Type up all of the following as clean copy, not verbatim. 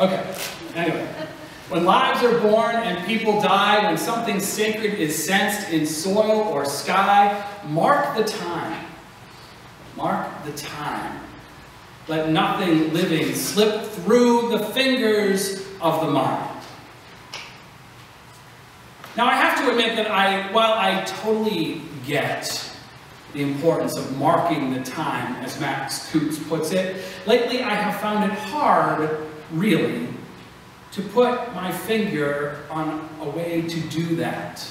Okay, anyway. When lives are born and people die, when something sacred is sensed in soil or sky, mark the time. Mark the time. Let nothing living slip through the fingers of the mind. Now I have to admit that while I totally get the importance of marking the time, as Max Coots puts it, lately I have found it hard, really, to put my finger on a way to do that.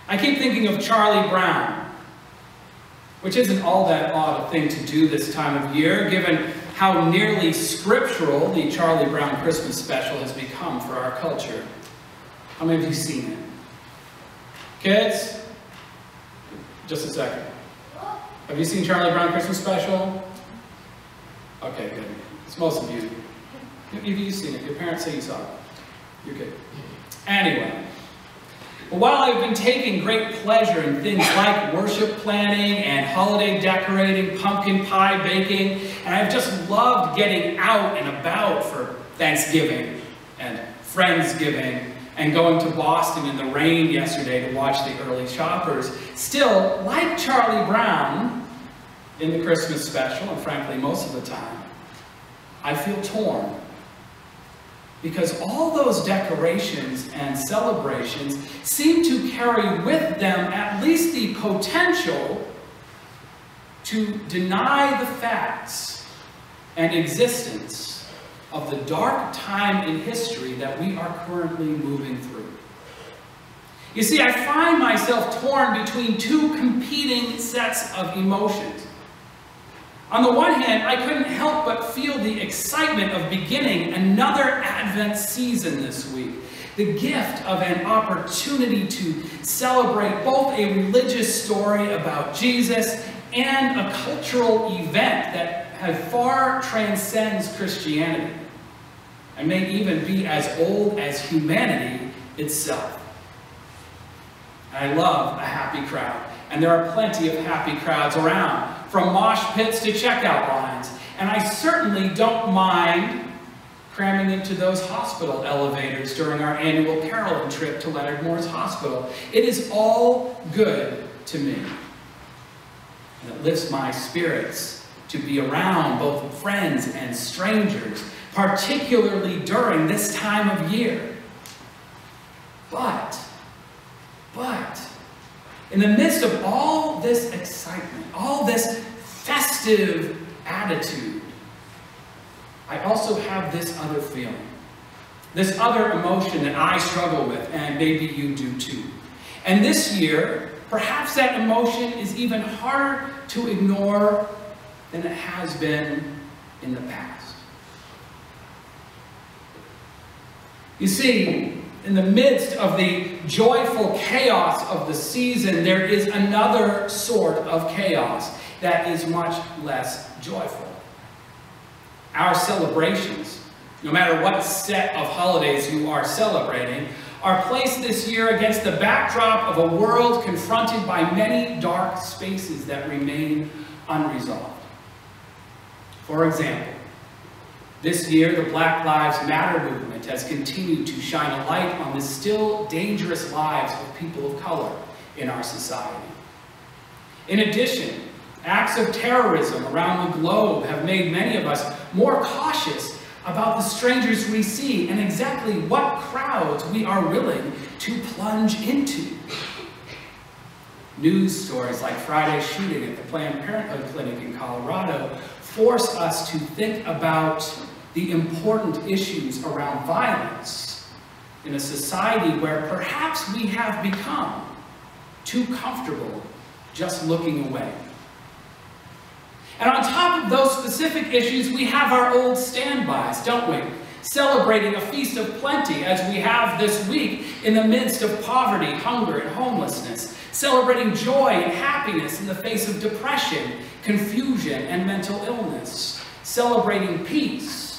I keep thinking of Charlie Brown, which isn't all that odd a thing to do this time of year, given how nearly scriptural the Charlie Brown Christmas special has become for our culture. How many of you seen it? Kids? Just a second. Have you seen Charlie Brown Christmas special? Okay, good. It's most of you. You've seen it. Your parents say you saw it. You're good. Anyway. While I've been taking great pleasure in things like worship planning and holiday decorating, pumpkin pie baking, and I've just loved getting out and about for Thanksgiving and Friendsgiving and going to Boston in the rain yesterday to watch the early shoppers, still, like Charlie Brown in the Christmas special, and frankly most of the time, I feel torn. Because all those decorations and celebrations seem to carry with them at least the potential to deny the facts and existence of the dark time in history that we are currently moving through. You see, I find myself torn between two competing sets of emotions. On the one hand, I couldn't help but feel the excitement of beginning another Advent season this week. The gift of an opportunity to celebrate both a religious story about Jesus and a cultural event that far transcends Christianity and may even be as old as humanity itself. I love a happy crowd, and there are plenty of happy crowds around, from mosh pits to checkout lines. And I certainly don't mind cramming into those hospital elevators during our annual caroling trip to Leonard Moore's Hospital. It is all good to me. And it lifts my spirits to be around both friends and strangers, particularly during this time of year. But, in the midst of all this excitement, all this festive attitude, I also have this other feeling, this other emotion that I struggle with, and maybe you do too. And this year, perhaps that emotion is even harder to ignore than it has been in the past. You see, in the midst of the joyful chaos of the season, there is another sort of chaos that is much less joyful. Our celebrations, no matter what set of holidays you are celebrating, are placed this year against the backdrop of a world confronted by many dark spaces that remain unresolved. For example, this year, the Black Lives Matter movement has continued to shine a light on the still dangerous lives of people of color in our society. In addition, acts of terrorism around the globe have made many of us more cautious about the strangers we see and exactly what crowds we are willing to plunge into. News stories like Friday's shooting at the Planned Parenthood clinic in Colorado force us to think about the important issues around violence in a society where perhaps we have become too comfortable just looking away. And on top of those specific issues, we have our old standbys, don't we? Celebrating a feast of plenty as we have this week in the midst of poverty, hunger, and homelessness. Celebrating joy and happiness in the face of depression, confusion, and mental illness. Celebrating peace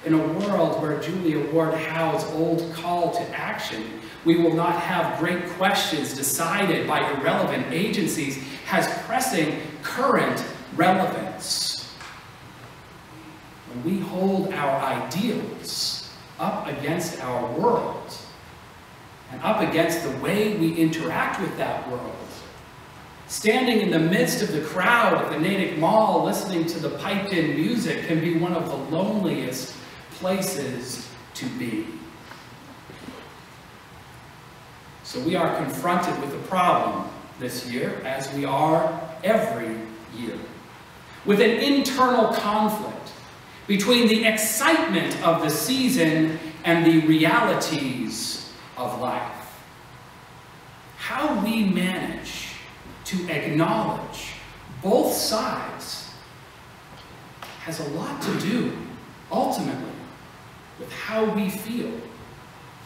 in a world where Julia Ward Howe's old call to action, "We will not have great questions decided by irrelevant agencies," has pressing current relevance. when we hold our ideals up against our world and up against the way we interact with that world, standing in the midst of the crowd at the Natick Mall listening to the piped-in music can be one of the loneliest places to be. So we are confronted with a problem this year, as we are every year, with an internal conflict between the excitement of the season and the realities of life. How we manage to acknowledge both sides has a lot to do, ultimately, with how we feel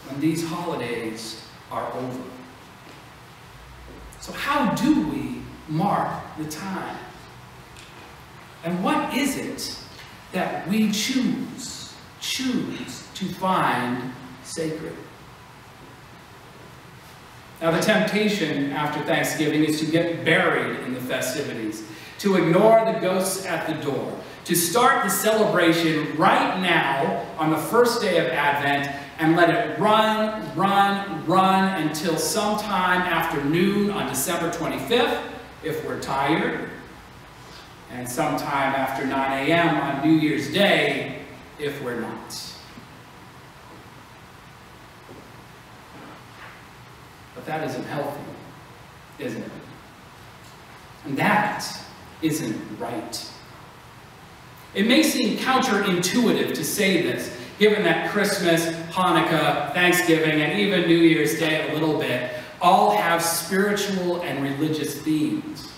when these holidays are over. So how do we mark the time? And what is it that we choose to find sacred? Now, the temptation after Thanksgiving is to get buried in the festivities, to ignore the ghosts at the door, to start the celebration right now on the first day of Advent and let it run until sometime after noon on December 25th, if we're tired, and sometime after 9 a.m. on New Year's Day, if we're not. But that isn't healthy, isn't it? And that isn't right. It may seem counterintuitive to say this, given that Christmas, Hanukkah, Thanksgiving, and even New Year's Day a little bit all have spiritual and religious themes.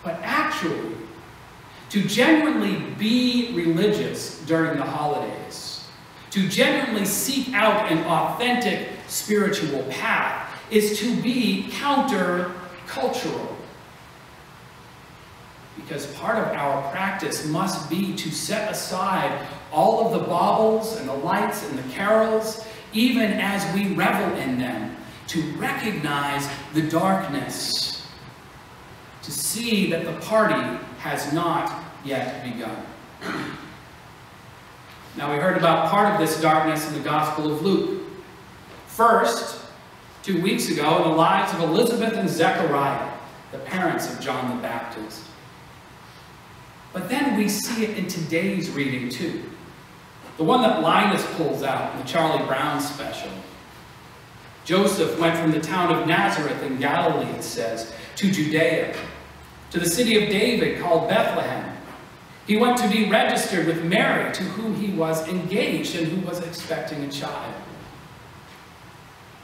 But actually, to genuinely be religious during the holidays, to genuinely seek out an authentic spiritual path, is to be counter-cultural. Because part of our practice must be to set aside all of the baubles and the lights and the carols, even as we revel in them, to recognize the darkness, to see that the party has not yet begun. Now, we heard about part of this darkness in the Gospel of Luke. First, 2 weeks ago, in the lives of Elizabeth and Zechariah, the parents of John the Baptist. But then we see it in today's reading too. The one that Linus pulls out in the Charlie Brown special. Joseph went from the town of Nazareth in Galilee, it says, to Judea, to the city of David called Bethlehem. He went to be registered with Mary, to whom he was engaged and who was expecting a child.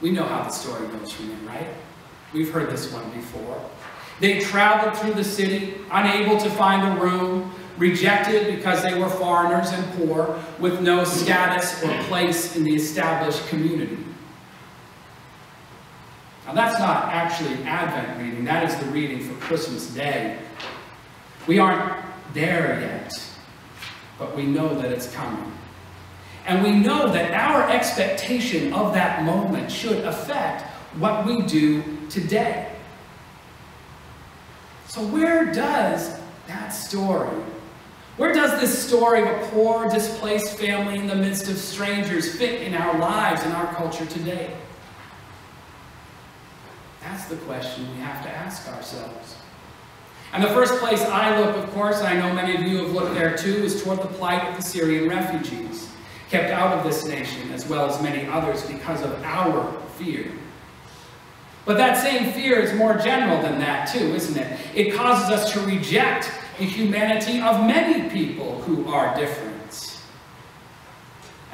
We know how the story goes from there, right? We've heard this one before. They traveled through the city, unable to find a room, rejected because they were foreigners and poor, with no status or place in the established community. Now, that's not actually Advent reading. That is the reading for Christmas Day. We aren't there yet, but we know that it's coming. And we know that our expectation of that moment should affect what we do today. So where does that story, where does this story of a poor, displaced family in the midst of strangers fit in our lives, in our culture today? That's the question we have to ask ourselves. And the first place I look, of course, and I know many of you have looked there too, is toward the plight of the Syrian refugees, kept out of this nation, as well as many others, because of our fear. But that same fear is more general than that too, isn't it? It causes us to reject the humanity of many people who are different.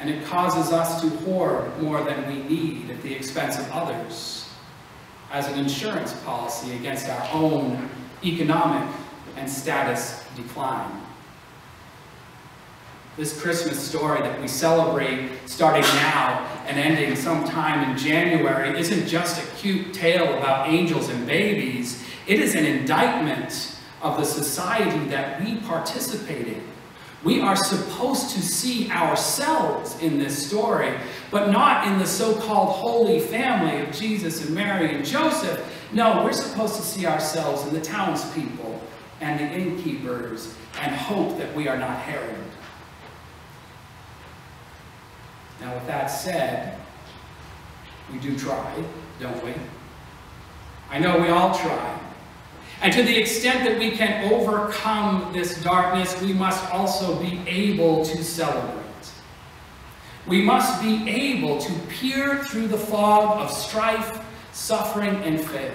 And it causes us to hoard more than we need at the expense of others, as an insurance policy against our own economic and status decline. This Christmas story that we celebrate starting now and ending sometime in January isn't just a cute tale about angels and babies. It is an indictment of the society that we participate in. We are supposed to see ourselves in this story, but not in the so-called holy family of Jesus and Mary and Joseph. No, we're supposed to see ourselves in the townspeople and the innkeepers and hope that we are not Herod. Now, with that said, we do try, don't we? I know we all try. And to the extent that we can overcome this darkness, we must also be able to celebrate. We must be able to peer through the fog of strife, suffering, and failure,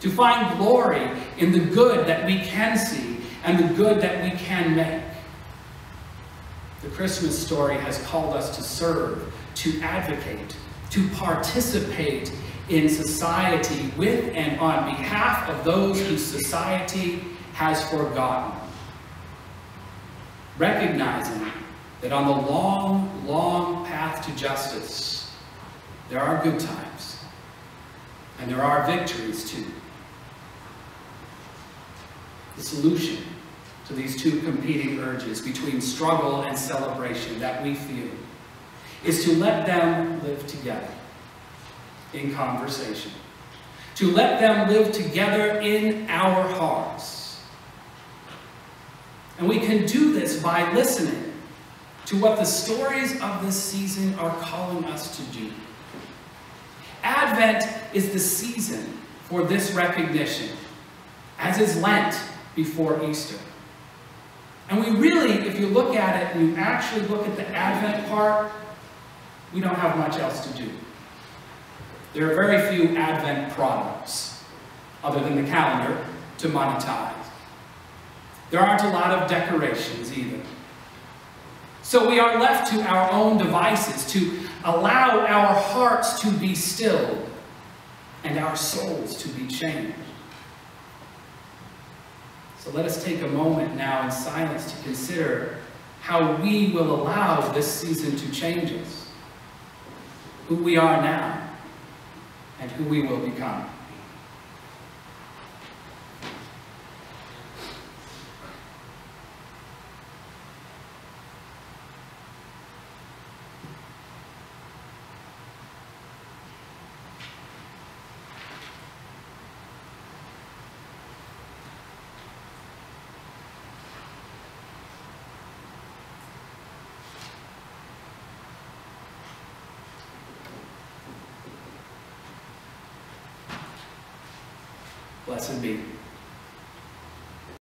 to find glory in the good that we can see and the good that we can make. The Christmas story has called us to serve, to advocate, to participate in society with and on behalf of those whose society has forgotten. Recognizing that on the long, long path to justice, there are good times, and there are victories too. The solution to these two competing urges between struggle and celebration that we feel is to let them live together in conversation, to let them live together in our hearts. And we can do this by listening to what the stories of this season are calling us to do. Advent is the season for this recognition, as is Lent before Easter. And we really, if you look at it and you actually look at the Advent part, we don't have much else to do. There are very few Advent products, other than the calendar, to monetize. There aren't a lot of decorations either. So we are left to our own devices, to allow our hearts to be stilled and our souls to be changed. So let us take a moment now in silence to consider how we will allow this season to change us, who we are now, and who we will become. Blessed be.